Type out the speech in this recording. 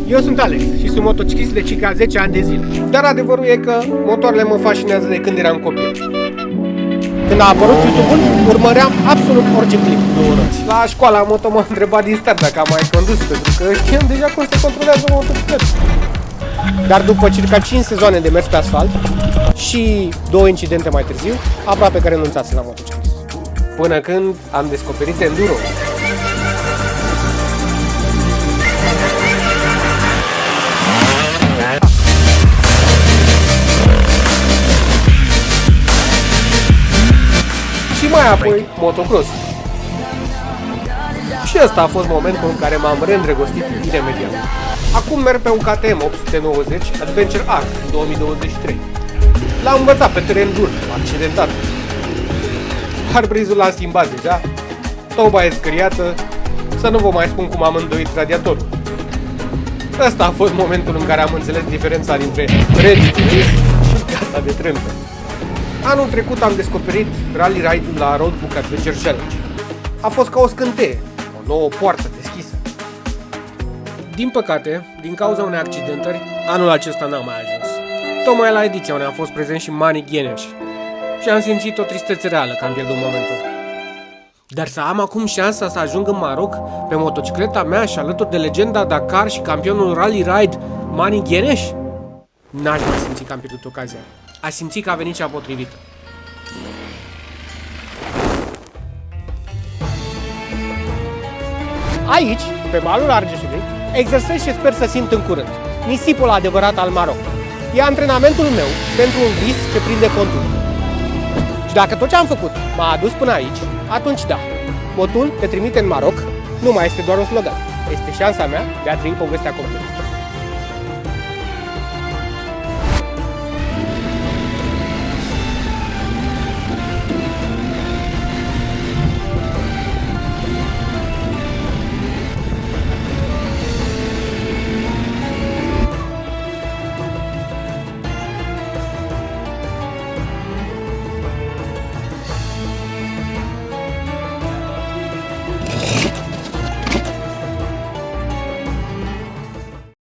Eu sunt Alex și sunt motociclist de circa 10 ani de zile. Dar adevărul e că motoarele mă fascinează de când eram copil. Când a apărut YouTube-ul, urmăream absolut orice clip de roți. La școala moto m-a întrebat din start dacă am mai condus, pentru că știam deja cum se controlează o motocicletă. Dar după circa 5 sezoane de mers pe asfalt și 2 incidente mai târziu, aproape că renunțase la motociclism. Până când am descoperit enduro. Și mai apoi motocross. Și ăsta a fost momentul în care m-am reîndrăgostit imediat. Acum merg pe un KTM 890 Adventure Arc 2023. L-am învățat pe teren dur, accidentat. Parbrizul l-am schimbat deja, toba e scăriată, să nu vă mai spun cum am îndoit radiatorul. Ăsta a fost momentul în care am înțeles diferența dintre ready to race și gata de trântă. Anul trecut am descoperit Rally Ride-ul la Roadbook Adventure Challenge. A fost ca o scânteie, o nouă poartă deschisă. Din păcate, din cauza unei accidentări, anul acesta n-am mai ajuns. Tocmai la ediția unde a fost prezent și Mani Gheneș și am simțit o tristețe reală că am pierdut momentul. Dar să am acum șansa să ajung în Maroc pe motocicleta mea și alături de legenda Dakar și campionul Rally Ride Mani Gheneș? N-aș mai simți că am pierdut ocazia. A simțit că a venit cea potrivită. Aici, pe malul Argeșului, exersez și sper să simt în curând nisipul adevărat al Maroc. E antrenamentul meu pentru un vis ce prinde contul. Și dacă tot ce am făcut m-a adus până aici, atunci da, motul te trimite în Maroc nu mai este doar un slogan, este șansa mea de a trăi povestea completă.